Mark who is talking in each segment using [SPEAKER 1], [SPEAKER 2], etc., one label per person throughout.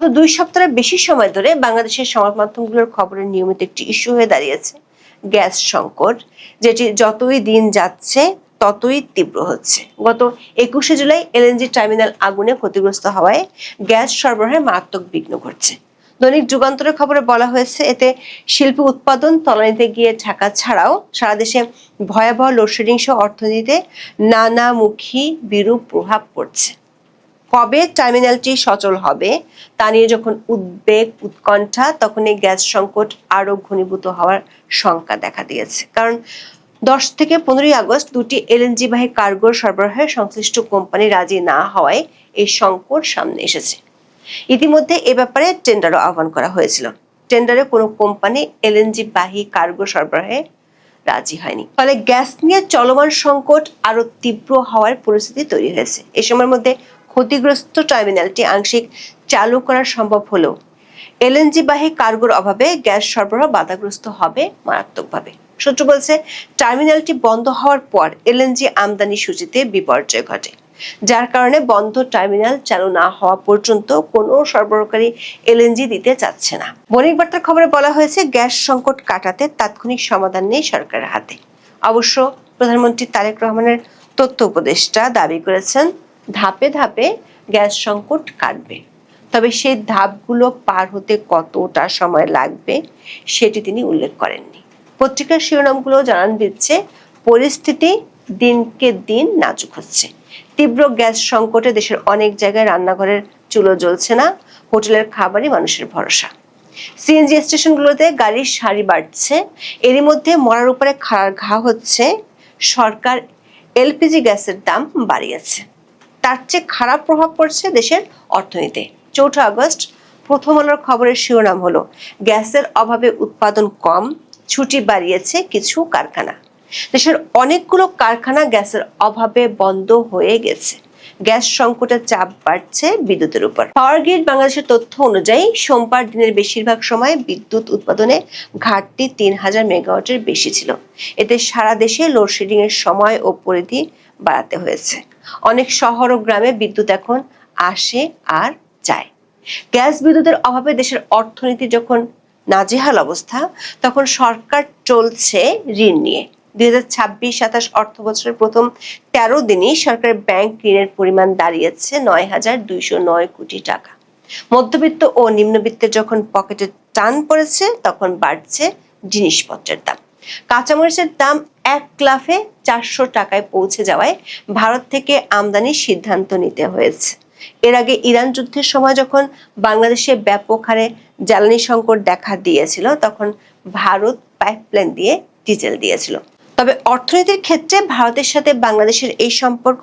[SPEAKER 1] 2 সপ্তাহের বেশি সময় ধরে বাংলাদেশের সংবাদ মাধ্যমগুলোর খবরের নিয়মিত একটি ইস্যু হয়ে দাঁড়িয়েছে গ্যাস সংকট, যেটি যতই দিন যাচ্ছে ততই তীব্র হচ্ছে। গত 21শে জুলাই এলএনজি টার্মিনাল আগুনে ক্ষতিগ্রস্ত হওয়ায় গ্যাস সরবরাহে মারাত্মক বিঘ্ন ঘটছে। দৈনিক যুগান্তরের খবরে বলা হয়েছে, এতে শিল্প উৎপাদন তলানিতে গিয়ে ঢাকা ছাড়াও সারা দেশে ভয়াবহ লোডশেডিং সহ অর্থনীতিতে নানামুখী বিরূপ প্রভাব পড়ছে। কবে টার্মিনালটি সচল হবে তা নিয়ে যখন উদ্বেগ উৎকণ্ঠা, তখন এই গ্যাস সংকট আরো ঘনীভূত হওয়ার শঙ্কা দেখা দিয়েছে। কারণ 10 থেকে 15 আগস্ট দুটি এলএনজি বাহী কার্গো সরবরাহে সংশ্লিষ্ট কোম্পানি রাজি না হওয়ায় এই সংকট সামনে এসেছে। ইতিমধ্যে এ ব্যাপারে টেন্ডারও আহ্বান করা হয়েছিল। টেন্ডারে কোনো কোম্পানি এলএনজি বাহী কার্গো সরবরাহে রাজি হয়নি। ফলে গ্যাস নিয়ে চলমান সংকট আরো তীব্র হওয়ার পরিস্থিতি তৈরি হয়েছে। এই সময়ের মধ্যে ক্ষতিগ্রস্ত টার্মিনালটি আংশিক চালু করা সম্ভব হলেও এলএনজি বাহী কার্গোর অভাবে গ্যাস সরবরাহ বাধাগ্রস্ত হবে মারাত্মকভাবে। সূত্র বলছে, টার্মিনালটি বন্ধ হওয়ার পর এলএনজি আমদানি সূচিতে বিপর্যয় ঘটে, যার কারণে বন্ধ টার্মিনাল চালু না হওয়া পর্যন্ত কোনো সরবরাহকারী এলএনজি দিতে চাচ্ছে না। বণিক বার্তার খবরে বলা হয়েছে, গ্যাস সংকট কাটাতে তাৎক্ষণিক সমাধান নেই সরকারের হাতে। অবশ্য প্রধানমন্ত্রী তারেক রহমানের তথ্য উপদেষ্টা দাবি করেছেন, ধাপে ধাপে গ্যাস সংকট কাটবে, তবে সেই ধাপগুলো পার হতে কতটা সময় লাগবে সেটি তিনি উল্লেখ করেননি। পত্রিকার শিরোনামগুলো জানান দিচ্ছে, পরিস্থিতি দিনকে দিন নাজুক হচ্ছে। তীব্র গ্যাস সংকটে দেশের অনেক জায়গায় রান্নাঘরের চুলো জ্বলছে না, হোটেলের খাবারই মানুষের ভরসা। সিএনজি স্টেশনগুলোতে গাড়ির সারি বাড়ছে। এরই মধ্যে মরার উপরে ঘা হচ্ছে, সরকার এলপিজি গ্যাসের দাম বাড়িয়েছে। তার চেয়ে খারাপ প্রভাব পড়ছে দেশের অর্থনীতিতে। 4 আগস্ট প্রথম আলোর খবরের শিরোনাম হলো, গ্যাসের অভাবে উৎপাদন কম, ছুটি বাড়িয়েছে কিছু কারখানা। দেশের অনেকগুলো কারখানা গ্যাসের অভাবে বন্ধ হয়ে গেছে। গ্যাস সংকটের চাপ বাড়ছে বিদ্যুতের উপর। পাওয়ার গ্রিড বাংলাদেশের তথ্য অনুযায়ী সোমবার দিনের বেশিরভাগ সময় বিদ্যুৎ উৎপাদনে ঘাটতি 3000 মেগাওয়াটের বেশি ছিল। এতে সারা দেশে লোডশেডিং এর সময় ও পরিধি বাড়াতে হয়েছে। অনেক শহর ও গ্রামে বিদ্যুৎ এখন আসে আর যায়। গ্যাস বিদ্যুতের অভাবে দেশের অর্থনীতি যখন নাজেহাল অবস্থা, তখন সরকার চলছে ঋণ নিয়ে। 2026-27 অর্থ বছরের প্রথম 13 দিনই সরকারের ব্যাংক ঋণের পরিমাণ দাঁড়িয়েছে 9209 কোটি টাকা। মধ্যবিত্ত ও নিম্নবিত্তের যখন পকেটে টান পড়েছে, তখন বাড়ছে জিনিসপত্রের দাম। কাঁচামরিচের দাম 1 লাফে 400 টাকায় পৌঁছে যাওয়ায় ভারত থেকে আমদানির সিদ্ধান্ত নিতে হয়েছে। এর আগে ইরান যুদ্ধের সময় যখন বাংলাদেশে ব্যাপক হারে জ্বালানি সংকট দেখা দিয়েছিল, তখন ভারত পাইপলাইন দিয়ে ডিজেল দিয়েছিল। তবে অর্থনীতির ক্ষেত্রে ভারতের সাথে বাংলাদেশের এই সম্পর্ক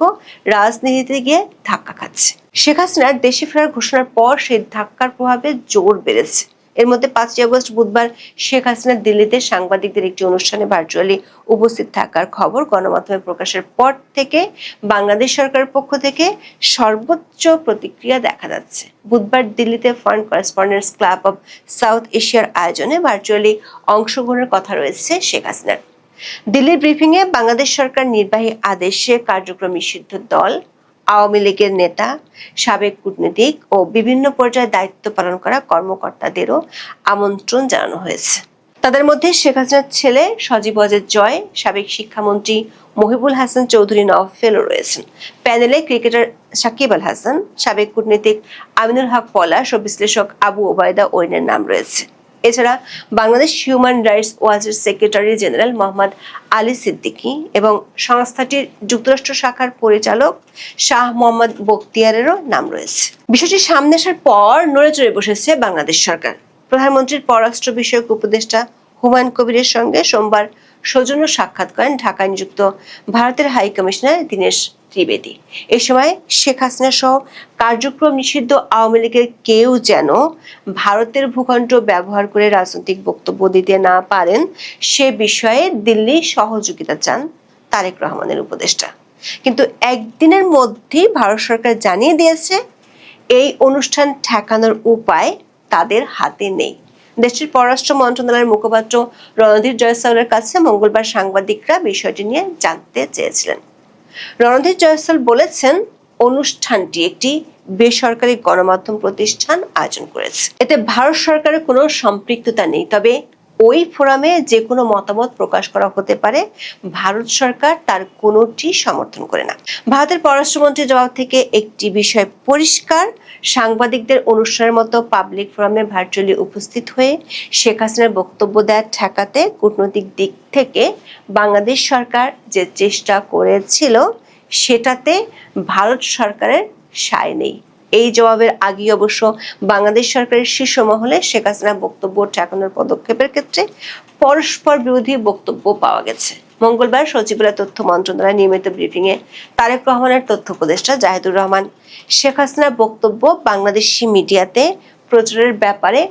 [SPEAKER 1] রাজনীতিতে গিয়ে ধাক্কা খাচ্ছে। শেখ হাসিনার দেশে ফেরার ঘোষণার পর সেই ধাক্কার প্রভাবে জোর বেড়েছে। এর মধ্যে 5 আগস্ট বুধবার শেখ হাসিনা দিল্লিতে সাংবাদিকদের একটি অনুষ্ঠানে ভার্চুয়ালি উপস্থিত থাকার খবর গণমাধ্যমে প্রকাশের পর থেকে বাংলাদেশ সরকারের পক্ষ থেকে সর্বোচ্চ প্রতিক্রিয়া দেখা যাচ্ছে। বুধবার দিল্লিতে foreign correspondents club of south এশিয়ার আয়োজনে ভার্চুয়ালি অংশগ্রহণের কথা রয়েছে শেখ হাসিনার। দিল্লির ব্রিফিংয়ে বাংলাদেশ সরকার নির্বাহী আদেশে কার্যক্রম নিষিদ্ধ দল, আওয়ামী লীগের নেতা, সাবেক কূটনীতিক ও বিভিন্ন পর্যায়ে দায়িত্ব পালন করা কর্মকর্তাদেরও আমন্ত্রণ জানানো হয়েছে। তাদের মধ্যে শেখ হাসিনার ছেলে সজীব ওয়াজেদ জয়, সাবেক শিক্ষামন্ত্রী মহিবুল হাসান চৌধুরী নওফেলও রয়েছেন। প্যানেলে ক্রিকেটার সাকিব আল হাসান, সাবেক কূটনীতিক আমিনুল হক পলাশ ও বিশ্লেষক আবু ওবায়দা ওয়েনের নাম রয়েছে। এছাড়া বাংলাদেশ হিউম্যান রাইটস ওয়াচের সেক্রেটারি জেনারেল মোহাম্মদ আলী সিদ্দিকী এবং সংস্থাটির যুক্তরাষ্ট্র শাখার পরিচালক শাহ মোহাম্মদ বখতিয়ারেরও নাম রয়েছে। বিষয়টি সামনে আসার পর নড়েচড়ে বসেছে বাংলাদেশ সরকার। প্রধানমন্ত্রীর পররাষ্ট্র বিষয়ক উপদেষ্টা হুমায়ুন কবিরের সঙ্গে সোমবার সৌজন্য সাক্ষাৎ করেন ঢাকায় নিযুক্ত ভারতের হাই কমিশনার দীনেশ ত্রিবেদী। এ সময় শেখ হাসিনা সহ কার্যক্রম নিষিদ্ধ আওয়ামী লীগের কেউ যেন ভারতের ভূখণ্ড ব্যবহার করে রাজনৈতিক বক্তব্য দিতে না পারেন সে বিষয়ে দিল্লি সহযোগিতা চান তারেক রহমানের উপদেষ্টা। কিন্তু একদিনের মধ্যেই ভারত সরকার জানিয়ে দিয়েছে, এই অনুষ্ঠান ঠেকানোর উপায় তাদের হাতে নেই। দেশটির পররাষ্ট্র মন্ত্রণালয়ের মুখপাত্র রণধীর জয়সওয়ালের কাছে মঙ্গলবার সাংবাদিকরা বিষয়টি নিয়ে জানতে চেয়েছিলেন। রণধীর জয়সওয়াল বলেছেন, অনুষ্ঠানটি একটি বেসরকারি গণমাধ্যম প্রতিষ্ঠান আয়োজন করেছে। এতে ভারত সরকারের কোনো সম্পৃক্ততা নেই, তবে ওই ফোরামে যে কোনো মতামত প্রকাশ করা হতে পারে। ভারত সরকার তার কোনোটি সমর্থন করে না। ভারতের পররাষ্ট্রমন্ত্রীর জবাব থেকে একটি বিষয় পরিষ্কার, সাংবাদিকদের অনুষ্ঠানের মতো পাবলিক ফোরামে ভার্চুয়ালি উপস্থিত হয়ে শেখ হাসিনার বক্তব্য দেওয়া ঠেকাতে কূটনৈতিক দিক থেকে বাংলাদেশ সরকার যে চেষ্টা করেছিল সেটাতে ভারত সরকারের সায় নেই। এই জবাবের আগে অবশ্য বাংলাদেশ সরকারের শীর্ষ মহলে শেখ হাসিনার বক্তব্য ঠেকানোর পদক্ষেপের ক্ষেত্রে পরস্পর বিরোধী বক্তব্য পাওয়া গেছে। মঙ্গলবার সচিবালয় তথ্য মন্ত্রণালয়ের নিয়মিত ব্রিফিংয়ে তারেক রহমানের তথ্য উপদেষ্টা জাহিদুর রহমান শেখ হাসিনার বক্তব্য বাংলাদেশি মিডিয়াতে প্রচারের ব্যাপারে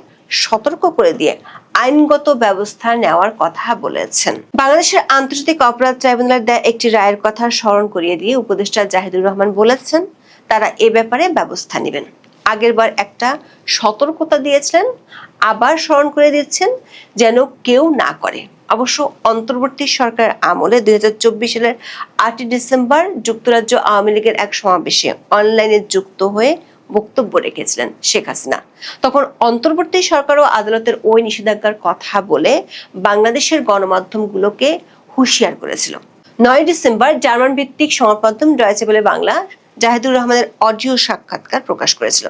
[SPEAKER 1] সতর্ক করে দিয়ে আইনগত ব্যবস্থা নেওয়ার কথা বলেছেন। বাংলাদেশের আন্তর্জাতিক অপরাধ ট্রাইব্যুনালের দেয়া একটি রায়ের কথা স্মরণ করিয়ে দিয়ে উপদেষ্টা জাহিদুর রহমান বলেছেন, তারা এ ব্যাপারে ব্যবস্থা নেবেন। আগেরবার একটা সতর্কতা দিয়েছিলেন, আবার স্মরণ করে দিচ্ছেন যেন কেউ না করে। অবশ্য অন্তর্বর্তী সরকার আমলে 2024 সালের 8 ডিসেম্বর যুক্তরাজ্য আওয়ামী লীগের এক সমাবেশে অনলাইনে যুক্ত হয়ে বক্তব্য রেখেছিলেন শেখ হাসিনা। তখন অন্তর্বর্তী সরকার ও আদালতের ওই নিষেধাজ্ঞার কথা বলে বাংলাদেশের গণমাধ্যমগুলোকে হুঁশিয়ার করেছিল। 9 ডিসেম্বর জার্মান ভিত্তিক সংবাদ মাধ্যম ডয়েচে ওয়েলে বাংলা জাহিদুর রহমানের অডিও সাক্ষাৎকার প্রকাশ করেছিল।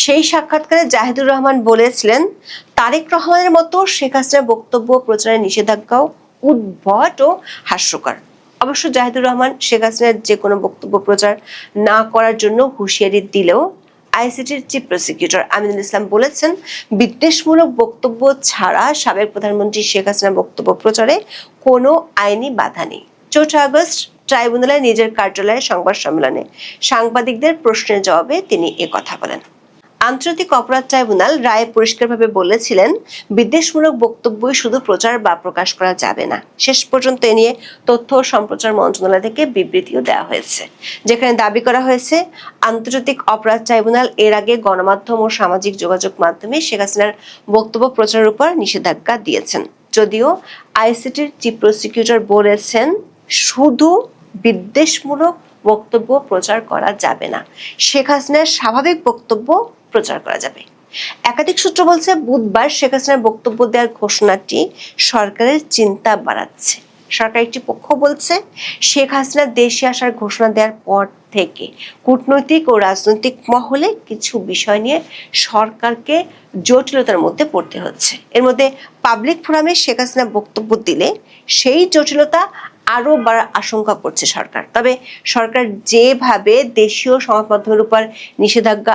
[SPEAKER 1] সেই সাক্ষাৎকারে জাহিদুর রহমান বলেছিলেন, তারেক রহমানের মতো শেখ হাসিনার বক্তব্য প্রচারের নিষেধাজ্ঞাও উদ্ভট ও হাস্যকর। অবশ্য জাহিদুর রহমান শেখ হাসিনার যে কোনো বক্তব্য প্রচার না করার জন্য হুঁশিয়ারি দিলেও আইসিটির চিফ প্রসিকিউটর আমিনুল ইসলাম বলেছেন, বিদ্বেষমূলক বক্তব্য ছাড়া সাবেক প্রধানমন্ত্রী শেখ হাসিনার বক্তব্য প্রচারে কোনো আইনি বাধা নেই। 4 আগস্ট ট্রাইব্যুনালে নিজের কার্যালয়ে সংবাদ সম্মেলনে সাংবাদিকদের প্রশ্নের জবাবে তিনি কথা বলেন। আন্তর্জাতিক অপরাধ ট্রাইব্যুনাল রায়ে পরিষ্কারভাবে বলেছিলেন, বিদ্বেষমূলক বক্তব্যই শুধু প্রচার বা প্রকাশ করা যাবে না। শেষ পর্যন্ত এ নিয়ে তথ্য ও সম্প্রচার মন্ত্রণালয় থেকে বিবৃতিও দেওয়া হয়েছে, যেখানে দাবি করা হয়েছে আন্তর্জাতিক অপরাধ ট্রাইব্যুনাল এর আগে গণমাধ্যম ও সামাজিক যোগাযোগ মাধ্যমে শেখ হাসিনার বক্তব্য প্রচারের উপর নিষেধাজ্ঞা দিয়েছেন। যদিও আইসিটির চিফ প্রসিকিউটর বলেছেন, শুধু বিদ্বেষমূলক বক্তব্য প্রচার করা যাবে না, শেখ হাসিনার স্বাভাবিক বক্তব্য প্রচার করা যাবে। একাধিক সূত্র বলছে, বুধবার শেখ হাসিনার বক্তব্য দেওয়ার ঘোষণাটি সরকারের চিন্তা বাড়াচ্ছে। সরকার একটি পক্ষ বলছে, শেখ হাসিনা দেশে আসার ঘোষণা দেওয়ার পর থেকে কূটনৈতিক ও রাজনৈতিক মহলে কিছু বিষয় নিয়ে সরকারকে জটিলতার মধ্যে পড়তে হচ্ছে। এর মধ্যে পাবলিক ফোরামে শেখ হাসিনা বক্তব্য দিলে সেই জটিলতা আরো বাড়ার আশঙ্কা করছে সরকার। তবে সরকার যেভাবে দেশীয় সংবাদ মাধ্যমের উপর নিষেধাজ্ঞা